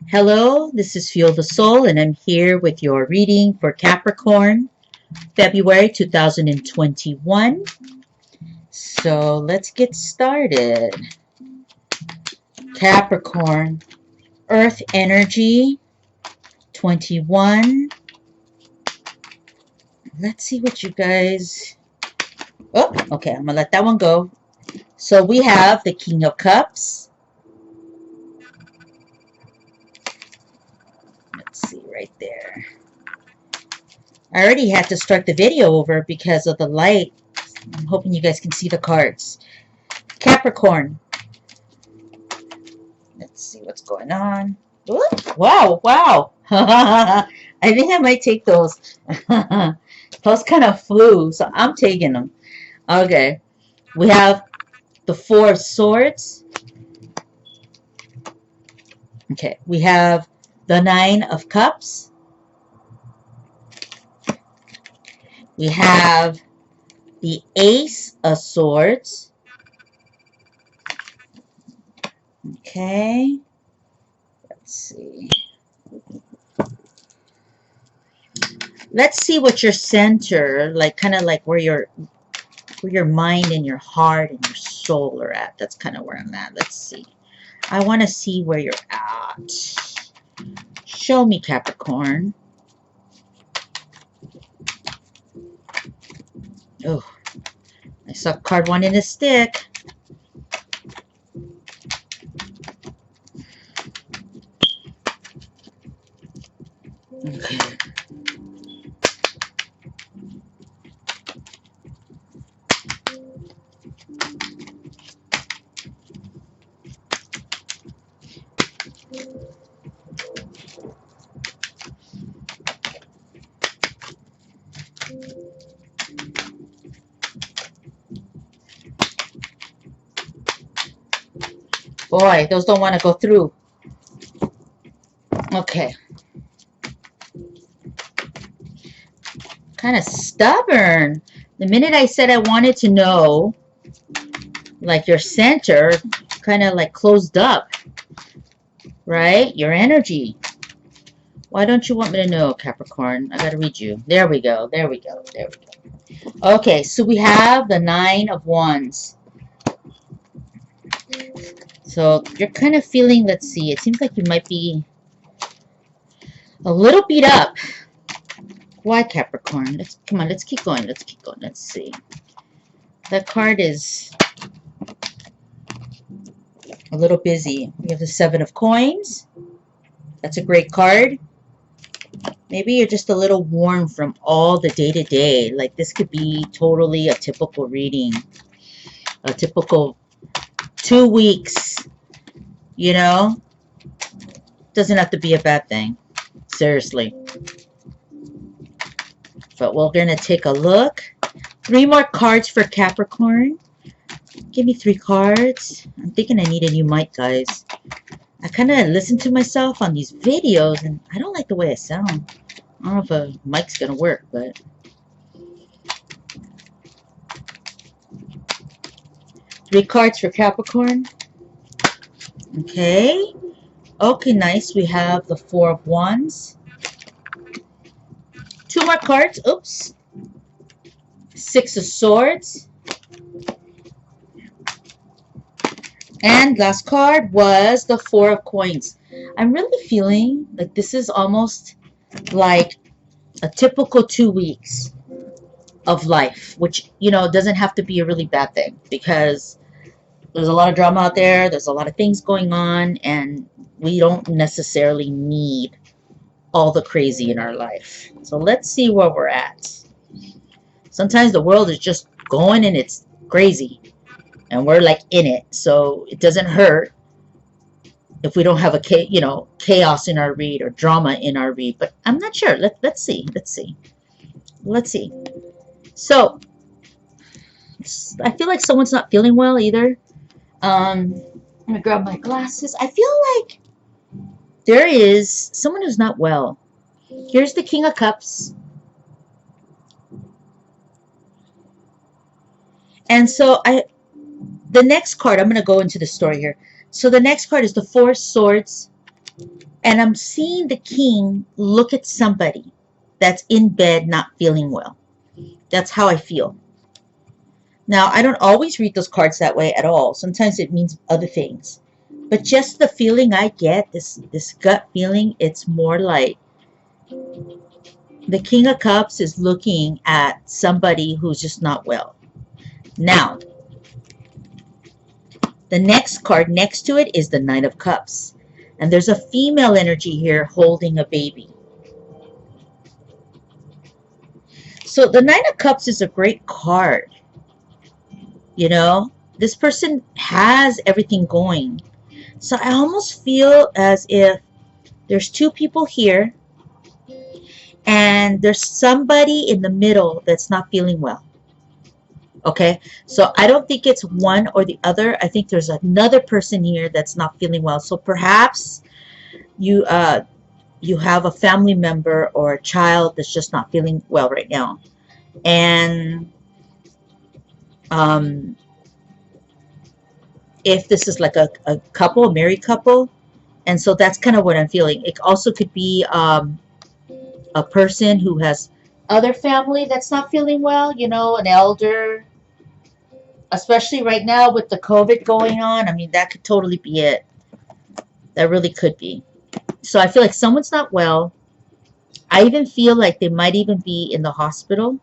Hello, this is Fuel the Soul, and I'm here with your reading for Capricorn, February 2021. So let's get started. Capricorn, Earth Energy 21. Let's see what you guys. Oh, okay, I'm gonna let that one go. So we have the King of Cups. Let's see right there. I already had to start the video over because of the light. I'm hoping you guys can see the cards. Capricorn. Let's see what's going on. Ooh, wow, wow. I think I might take those. Those kind of flew, so I'm taking them. Okay. We have the Four of Swords. Okay. We have the Nine of Cups. We have the Ace of Swords. Okay. Let's see. Let's see what your center, like kind of like where your mind and your heart and your soul are at. That's kind of where I'm at. Let's see. I want to see where you're at. Show me, Capricorn. Oh, I saw card one in a stick. Okay. Boy, those don't want to go through. Okay. Kind of stubborn. The minute I said I wanted to know, like your center, kind of like closed up. Right? Your energy. Why don't you want me to know, Capricorn? I gotta read you. There we go. There we go. There we go. Okay, so we have the Nine of Wands. So you're kind of feeling, let's see, it seems like you might be a little beat up. Why, Capricorn? Come on, let's keep going. Let's keep going. Let's see. That card is a little busy. We have the Seven of Coins. That's a great card. Maybe you're just a little worn from all the day-to-day. Like this could be totally a typical reading. A typical 2 weeks. You know? Doesn't have to be a bad thing. Seriously. But we're going to take a look. 3 more cards for Capricorn. Give me 3 cards. I'm thinking I need a new mic, guys. I kind of listen to myself on these videos, and I don't like the way I sound. I don't know if a mic's going to work, but... Three cards for Capricorn. Okay. Okay, nice. We have the Four of Wands. 2 more cards. Oops. Six of Swords. And last card was the Four of Coins. I'm really feeling like this is almost like a typical 2 weeks of life, which, you know, doesn't have to be a really bad thing because there's a lot of drama out there. There's a lot of things going on, and we don't necessarily need all the crazy in our life. So let's see where we're at. Sometimes the world is just going and it's crazy, and we're like in it. So it doesn't hurt if we don't have a chaos in our read or drama in our read. But I'm not sure. Let's see. Let's see. Let's see. So I feel like someone's not feeling well either. I'm gonna grab my glasses. I feel like there is someone who's not well. Here's the King of Cups. And so the next card, I'm going to go into the story here. So the next card is the Four of Swords. And I'm seeing the king look at somebody that's in bed not feeling well. That's how I feel. Now, I don't always read those cards that way at all. Sometimes it means other things. But just the feeling I get, this gut feeling, it's more like the King of Cups is looking at somebody who's just not well. Now, the next card next to it is the Knight of Cups. And there's a female energy here holding a baby. So the Knight of Cups is a great card. You know, this person has everything going. So I almost feel as if there's two people here and there's somebody in the middle that's not feeling well. Okay, so I don't think it's one or the other. I think there's another person here that's not feeling well. So perhaps you you have a family member or a child that's just not feeling well right now, and if this is like a couple, a married couple, and so that's kind of what I'm feeling. It also could be a person who has other family that's not feeling well, you know, an elder, especially right now with the COVID going on. I mean, that could totally be it. That really could be. So I feel like someone's not well. I even feel like they might even be in the hospital.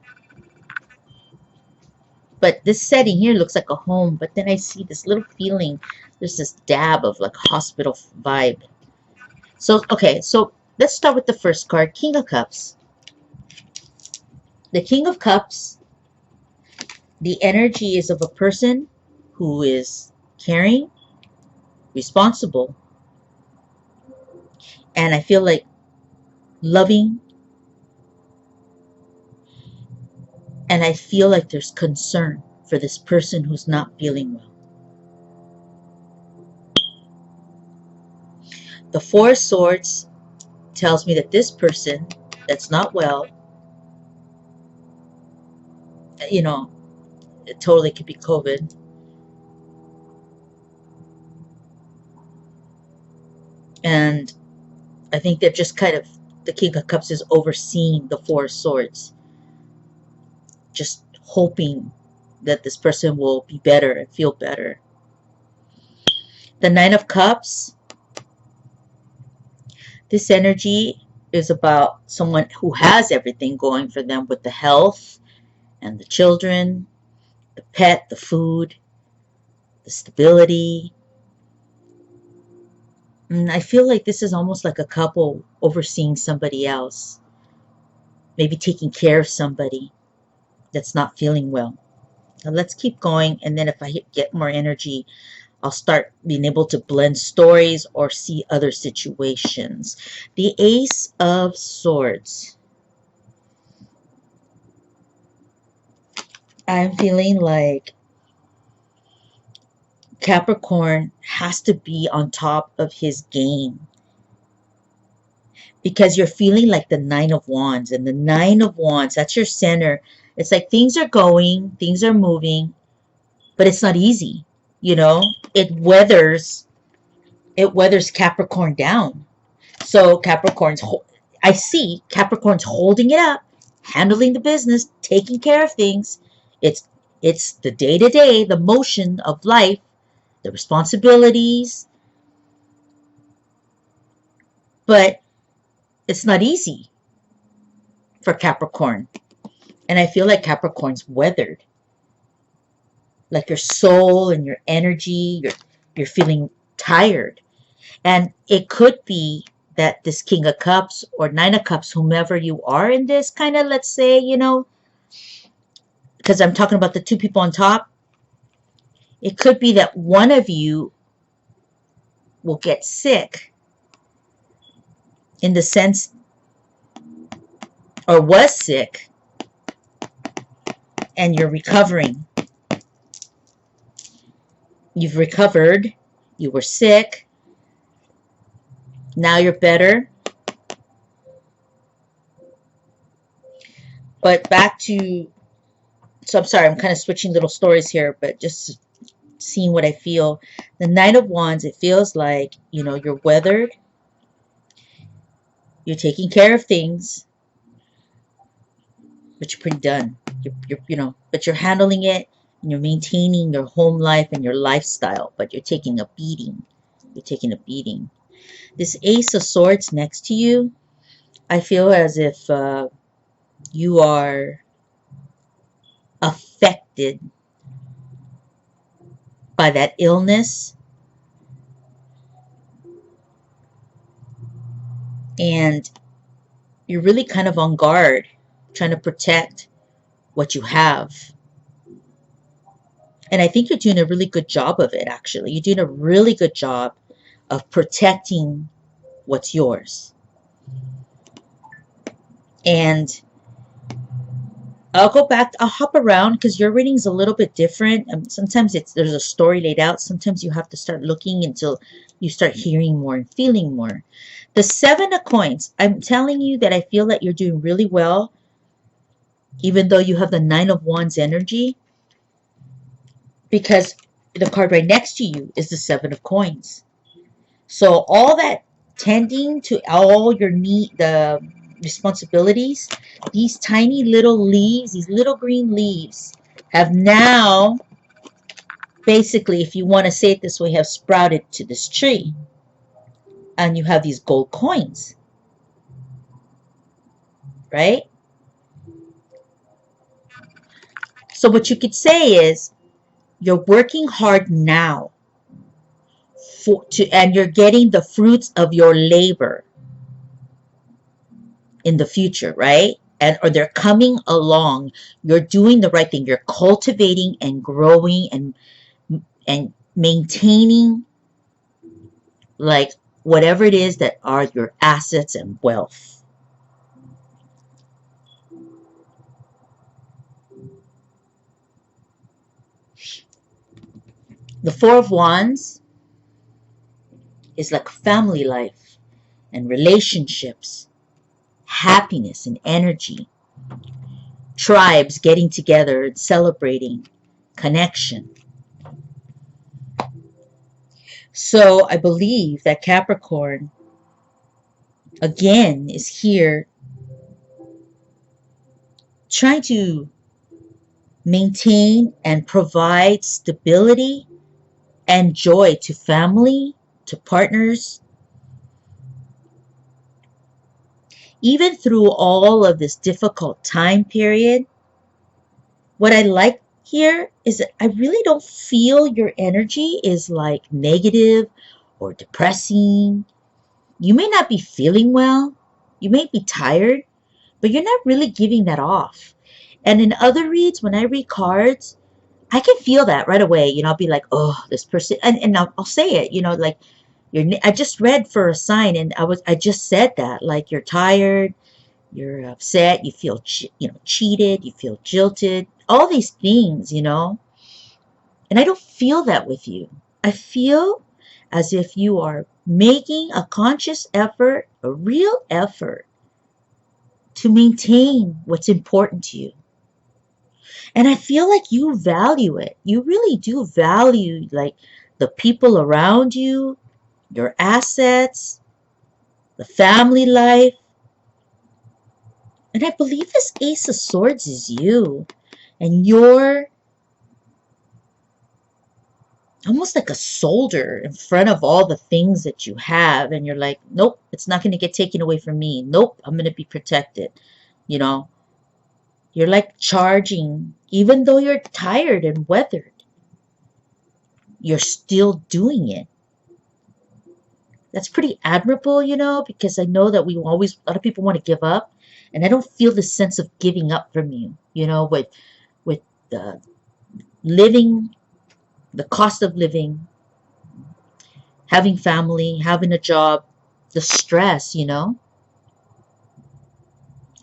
But this setting here looks like a home. But then I see this little feeling. There's this dab of like hospital vibe. So, okay. So let's start with the first card, King of Cups. The King of Cups, the energy is of a person who is caring, responsible, and I feel like loving, and I feel like there's concern for this person who's not feeling well. The Four of Swords tells me that this person that's not well, you know, it totally could be COVID. And I think they're just kind of, the King of Cups is overseeing the Four of Swords, just hoping that this person will be better and feel better. The Nine of Cups, this energy is about someone who has everything going for them with the health and the children, the pet, the food, the stability. And I feel like this is almost like a couple overseeing somebody else, maybe taking care of somebody that's not feeling well. Now let's keep going, and then if I get more energy, I'll start being able to blend stories or see other situations. The Ace of Swords. I'm feeling like Capricorn has to be on top of his game, because you're feeling like the Nine of Wands, and the Nine of Wands, that's your center. It's like things are going, things are moving, but it's not easy. You know, it weathers Capricorn down. So I see Capricorn's holding it up, handling the business, taking care of things. It's the day-to-day, the motion of life, the responsibilities, but it's not easy for Capricorn. And I feel like Capricorn's weathered. Like your soul and your energy, you're feeling tired. And it could be that this King of Cups or Nine of Cups, whomever you are in this kind of, let's say, you know, because I'm talking about the two people on top, it could be that one of you will get sick in the sense, or was sick, and you're recovering. You've recovered, you were sick, now you're better. But back to, so I'm sorry, I'm kind of switching little stories here, but just seeing what I feel. The Knight of Wands, it feels like, you're weathered, you're taking care of things, but you're pretty done. But you're handling it and you're maintaining your home life and your lifestyle, but you're taking a beating. You're taking a beating. This Ace of Swords next to you, I feel as if you are affected by that illness, and you're really kind of on guard, trying to protect what you have. And I think you're doing a really good job of it, actually. You're doing a really good job of protecting what's yours. And I'll hop around because your reading's a little bit different. Sometimes there's a story laid out. Sometimes you have to start looking until you start hearing more and feeling more. The Seven of Coins, I'm telling you that I feel that you're doing really well, even though you have the Nine of Wands energy, because the card right next to you is the Seven of Coins. So all that tending to all the responsibilities, these tiny little leaves, these little green leaves, have now, basically, if you want to say it this way, have sprouted to this tree. And you have these gold coins, right? So what you could say is, you're working hard now and you're getting the fruits of your labor in the future, right? Or they're coming along. You're doing the right thing. You're cultivating and growing and maintaining, like, whatever it is that are your assets and wealth. The Four of Wands is like family life and relationships, happiness and energy, tribes getting together and celebrating, connection. So I believe that Capricorn, again, is here trying to maintain and provide stability and joy to family, to partners. Even through all of this difficult time period, what I like here is that I really don't feel your energy is like negative or depressing. You may not be feeling well, you may be tired, but you're not really giving that off. And in other reads, when I read cards, I can feel that right away. I'll be like, oh, this person, and I'll say it, like, I just read for a sign, and I just said that, like, you're tired, you're upset, you feel, cheated, you feel jilted, all these things, and I don't feel that with you. I feel as if you are making a conscious effort, a real effort, to maintain what's important to you. And I feel like you value it. You really do value, like, the people around you, your assets, the family life. And I believe this Ace of Swords is you. And you're almost like a soldier in front of all the things that you have. And you're like, nope, it's not going to get taken away from me. Nope, I'm going to be protected. You're like charging, even though you're tired and weathered. You're still doing it. That's pretty admirable, because I know that a lot of people want to give up, and I don't feel the sense of giving up from you, with the living, the cost of living, having family, having a job, the stress,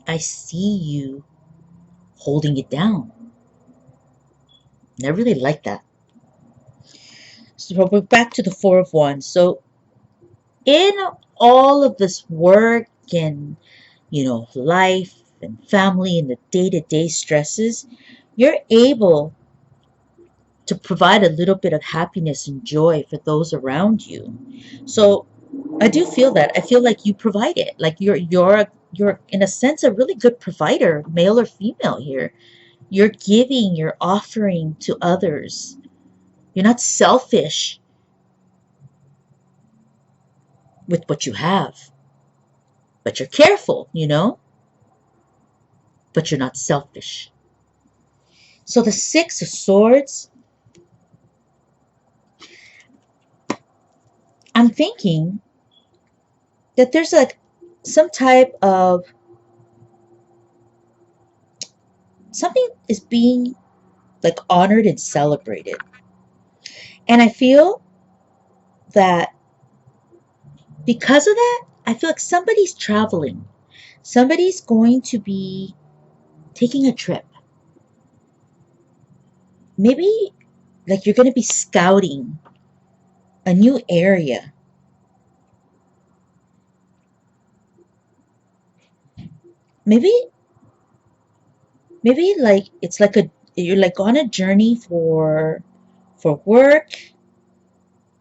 I see you holding it down. And I really like that. So we're back to the Four of Wands. So in all of this work and, life and family and the day-to-day stresses, you're able to provide a little bit of happiness and joy for those around you. So I do feel that. I feel like you provide it. Like you're in a sense a really good provider, male or female here. You're giving, you're offering to others. You're not selfish with what you have, but you're careful, but you're not selfish. So the Six of Swords, I'm thinking that there's like some type of something is being like honored and celebrated. And I feel that because of that, I feel like somebody's traveling. Somebody's going to be taking a trip. Maybe like you're going to be scouting a new area. Maybe like it's like you're like on a journey for work,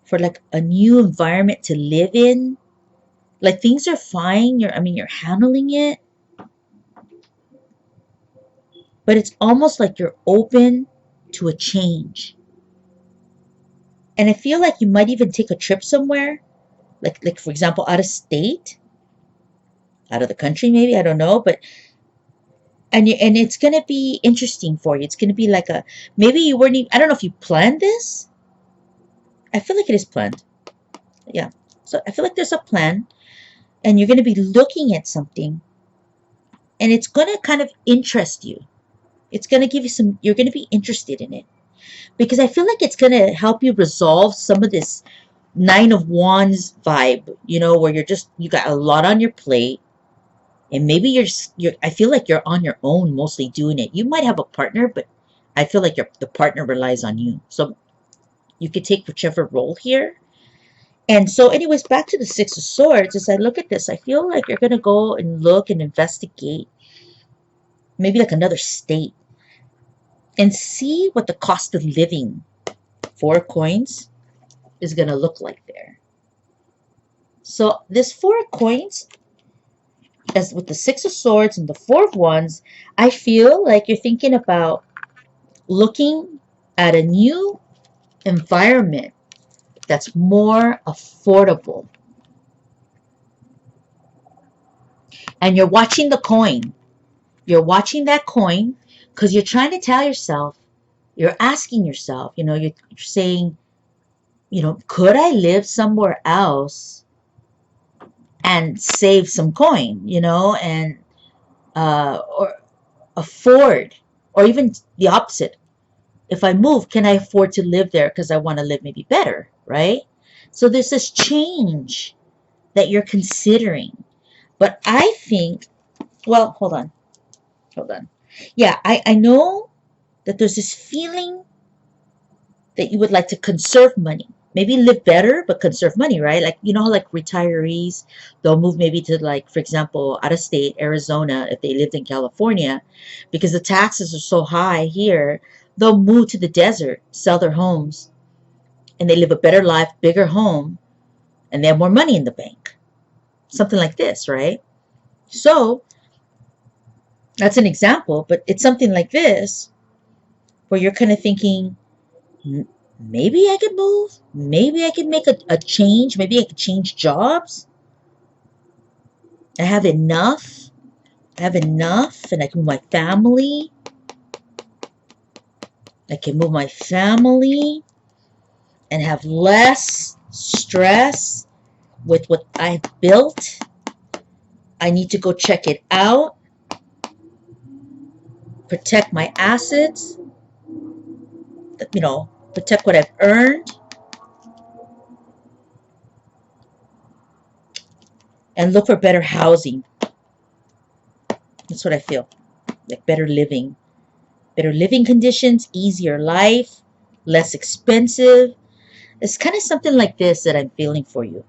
for like a new environment to live in. Like things are fine. You're handling it, but it's almost like you're open to a change. And I feel like you might even take a trip somewhere, like for example, out of state, out of the country, maybe, I don't know, but and it's gonna be interesting for you. It's gonna be like a maybe you weren't even, I don't know if you planned this. I feel like it is planned. Yeah. So I feel like there's a plan, and you're gonna be looking at something, and it's gonna kind of interest you. It's gonna give you some. You're gonna be interested in it because I feel like it's gonna help you resolve some of this Nine of Wands vibe. Where you got a lot on your plate. And maybe you're I feel like you're on your own mostly doing it. You might have a partner, but I feel like the partner relies on you. So you could take whichever role here. And so anyways, back to the Six of Swords, as I look at this, I feel like you're going to go and look and investigate maybe like another state and see what the cost of living, 4 coins, is going to look like there. So this 4 coins, as with the Six of Swords and the Four of Wands, I feel like you're thinking about looking at a new environment that's more affordable. And you're watching the coin. You're watching that coin because you're trying to tell yourself, you're asking yourself, you're saying, could I live somewhere else and save some coin, and or afford, or even the opposite. If I move, can I afford to live there because I want to live maybe better, right? So there's this change that you're considering. But I think, well, hold on. Yeah, I know that there's this feeling that you would like to conserve money. Maybe live better, but conserve money, right? Like, how like retirees, they'll move maybe to like, for example, out of state, Arizona, if they lived in California, because the taxes are so high here, they'll move to the desert, sell their homes, and they live a better life, bigger home, and they have more money in the bank. Something like this, right? So that's an example, but it's something like this where you're kind of thinking, maybe I could move. Maybe I could make a change. Maybe I could change jobs. I have enough. I have enough, and I can move my family. I can move my family and have less stress with what I've built. I need to go check it out, protect my assets, protect what I've earned, and look for better housing. That's what I feel. Like better living conditions, easier life, less expensive. It's kind of something like this that I'm feeling for you.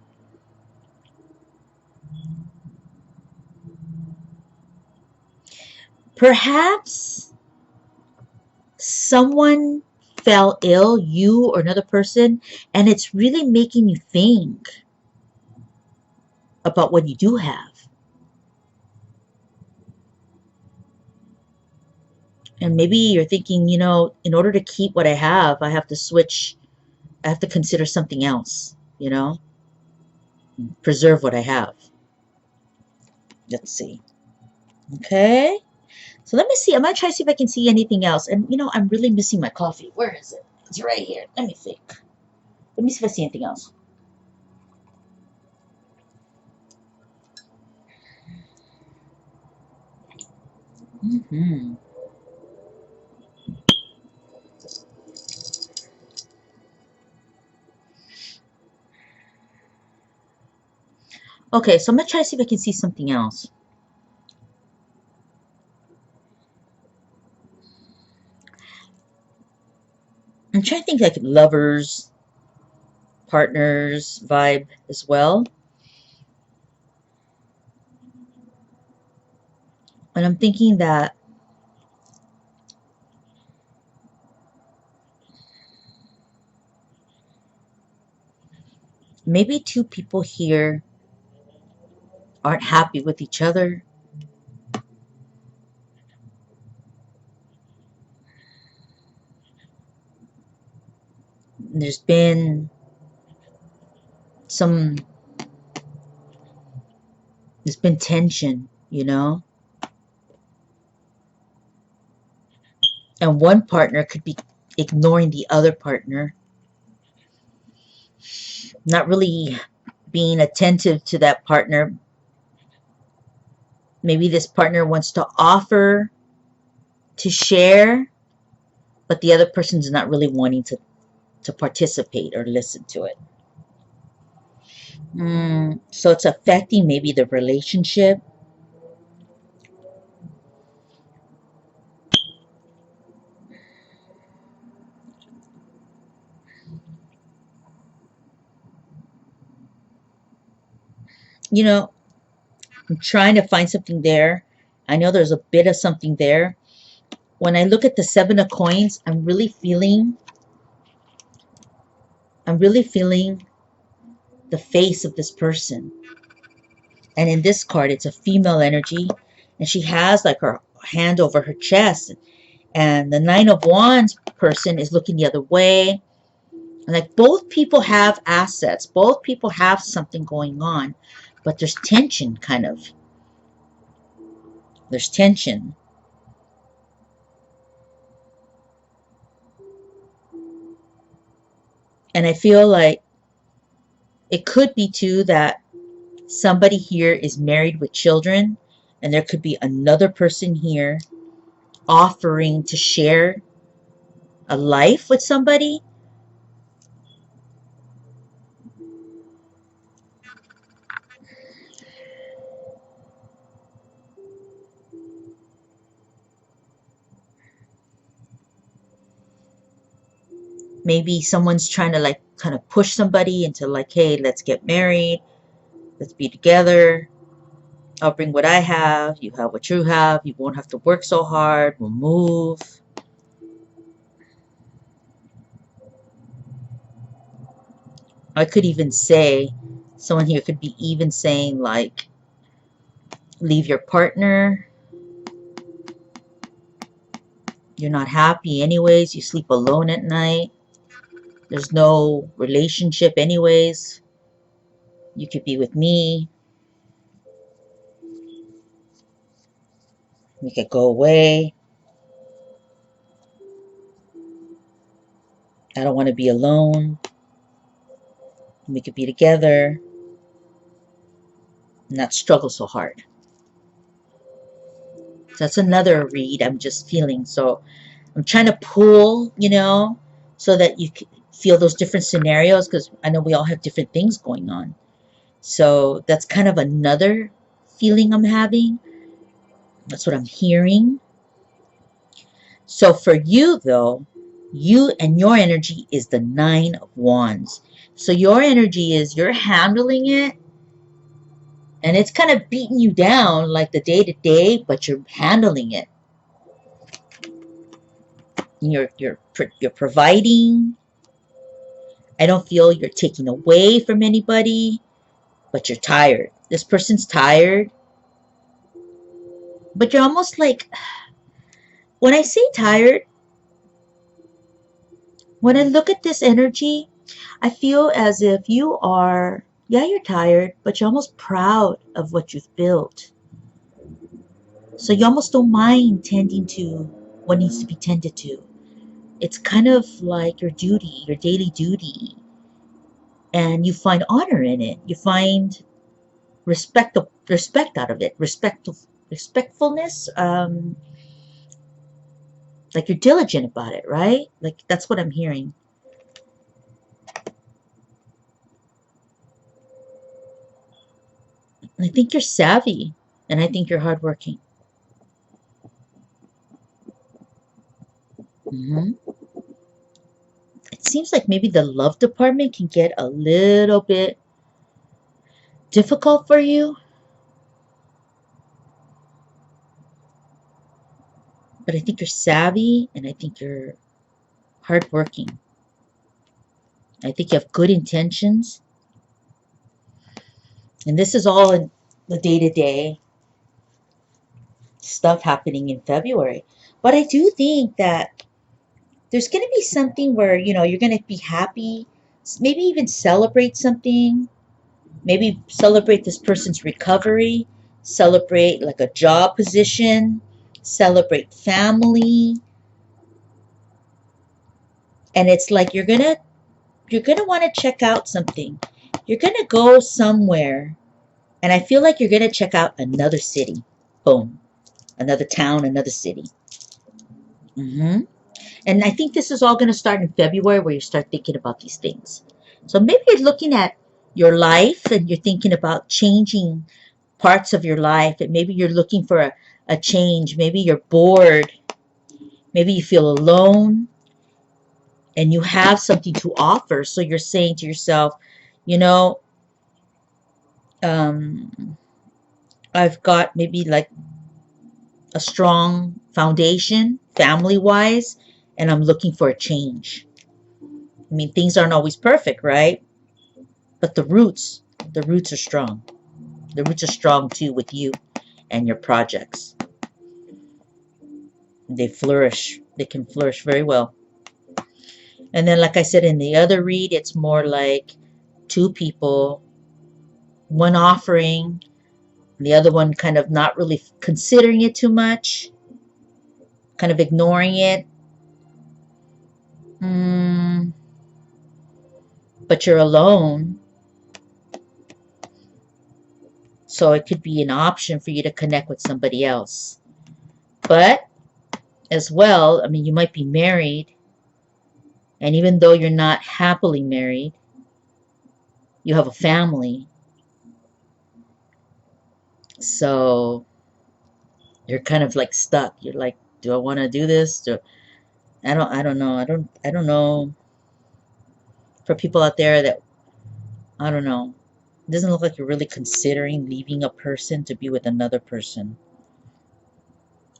Perhaps someone fell ill, you or another person, and it's really making you think about what you do have. And maybe you're thinking, in order to keep what I have, I have to switch, I have to consider something else, preserve what I have. Let's see. Okay. So let me see. I'm going to try to see if I can see anything else. And, I'm really missing my coffee. Where is it? It's right here. Let me think. Let me see if I see anything else. Mm-hmm. Okay, so I'm going to try to see if I can see something else. I'm trying to think like lovers, partners vibe as well. And I'm thinking that maybe two people here aren't happy with each other. There's been some, there's been tension, and one partner could be ignoring the other partner, not really being attentive to that partner. Maybe this partner wants to offer to share, but the other person's not really wanting to participate or listen to it. So it's affecting maybe the relationship. I'm trying to find something there. I know there's a bit of something there. When I look at the Seven of Coins, I'm really feeling the face of this person. And in this card, it's a female energy, and she has like her hand over her chest. And the Nine of Wands person is looking the other way. And like both people have assets, both people have something going on, but there's tension, kind of. There's tension. And I feel like it could be too that somebody here is married with children, and there could be another person here offering to share a life with somebody. Maybe someone's trying to like kind of push somebody into like, hey, let's get married, let's be together. I'll bring what I have, you have what you have, you won't have to work so hard, we'll move. I could even say, someone here could be even saying like, leave your partner, you're not happy anyways, you sleep alone at night, there's no relationship anyways, you could be with me, we could go away, I don't want to be alone, we could be together and not struggle so hard. So that's another read I'm just feeling. So I'm trying to pull, so that you can feel those different scenarios, because I know we all have different things going on. So that's kind of another feeling I'm having. That's what I'm hearing. So for you, though, you and your energy is the Nine of Wands. So your energy is you're handling it, and it's kind of beating you down like the day to day, but you're handling it. You're providing. I don't feel you're taking away from anybody, but you're tired. This person's tired, but you're almost like, when I say tired, when I look at this energy, I feel as if you are, yeah, you're tired, but you're almost proud of what you've built. So you almost don't mind tending to what needs to be tended to. It's kind of like your duty, your daily duty, and you find honor in it. You find respect out of it, respectfulness. Like you're diligent about it, right? Like that's what I'm hearing. I think you're savvy, and I think you're hardworking. hmm It seems like maybe the love department can get a little bit difficult for you, but I think you're savvy, and I think you're hardworking. I think you have good intentions, and this is all in the day-to-day stuff happening in February. But I do think that there's going to be something where, you're going to be happy, maybe even celebrate something, maybe celebrate this person's recovery, celebrate like a job position, celebrate family. And it's like you're going to want to check out something. You're going to go somewhere, and I feel like you're going to check out another city. Boom. Another town, another city. hmm And I think this is all going to start in February, where you start thinking about these things. So maybe you're looking at your life and you're thinking about changing parts of your life, and maybe you're looking for a change. Maybe you're bored. Maybe you feel alone and you have something to offer. So you're saying to yourself, you know, um, I've got maybe like a strong foundation family wise, and I'm looking for a change. I mean, things aren't always perfect, right? But the roots are strong. The roots are strong too with you and your projects. They flourish. They can flourish very well. And then, like I said in the other read, it's more like two people, one offering, the other one kind of not really considering it too much, kind of ignoring it. Mm, but you're alone, so it could be an option for you to connect with somebody else. But as well, I mean, you might be married, and even though you're not happily married, you have a family. So you're kind of like stuck. You're like, do I want to do this? I don't know. I don't know. For people out there that, I don't know. It doesn't look like you're really considering leaving a person to be with another person.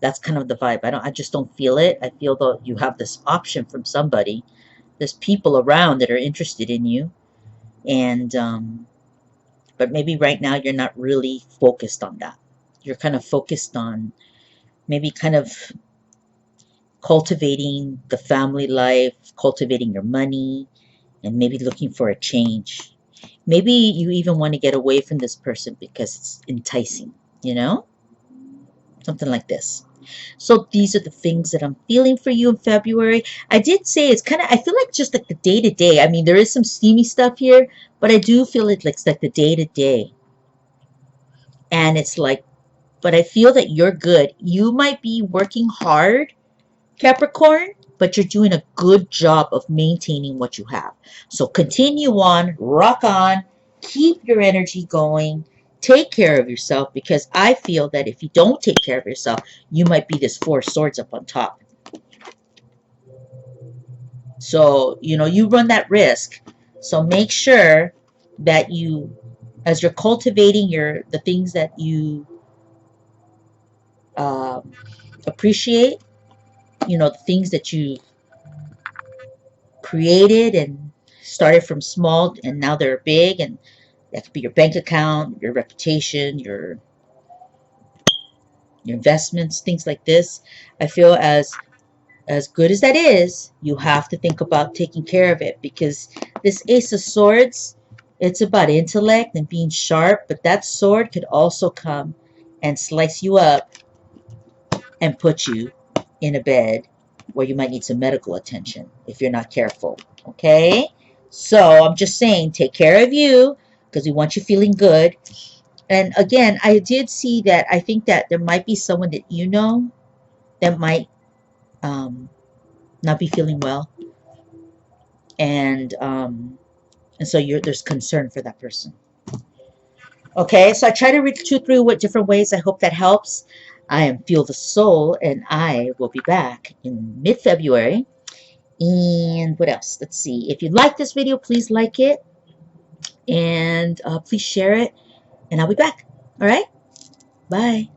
That's kind of the vibe. I just don't feel it. I feel that you have this option from somebody. There's people around that are interested in you, and but maybe right now you're not really focused on that. You're kind of focused on maybe kind of cultivating the family life, cultivating your money, and maybe looking for a change. Maybe you even want to get away from this person because it's enticing, you know? Something like this. So these are the things that I'm feeling for you in February. I did say it's kind of, I feel like just like the day to day. I mean, there is some steamy stuff here, but I do feel it's like the day to day. And it's like, but I feel that you're good. You might be working hard, Capricorn, but you're doing a good job of maintaining what you have. So continue on, rock on, keep your energy going, take care of yourself, because I feel that if you don't take care of yourself, you might be this Four of Swords up on top. So, you run that risk. So make sure that as you're cultivating the things that you uh, appreciate, the things that you created and started from small and now they're big, and that could be your bank account, your reputation, your investments, things like this. I feel as good as that is, you have to think about taking care of it, because this Ace of Swords, it's about intellect and being sharp, but that sword could also come and slice you up and put you in a bed where you might need some medical attention if you're not careful. Okay? So I'm just saying, take care of you because we want you feeling good. And again, I did see that I think that there might be someone that you know that might um, not be feeling well, and so there's concern for that person. Okay, so I try to read you through what different ways. I hope that helps. I am Feel the Soul, and I will be back in mid-February. And what else? Let's see. If you like this video, please like it, and please share it, and I'll be back. All right? Bye.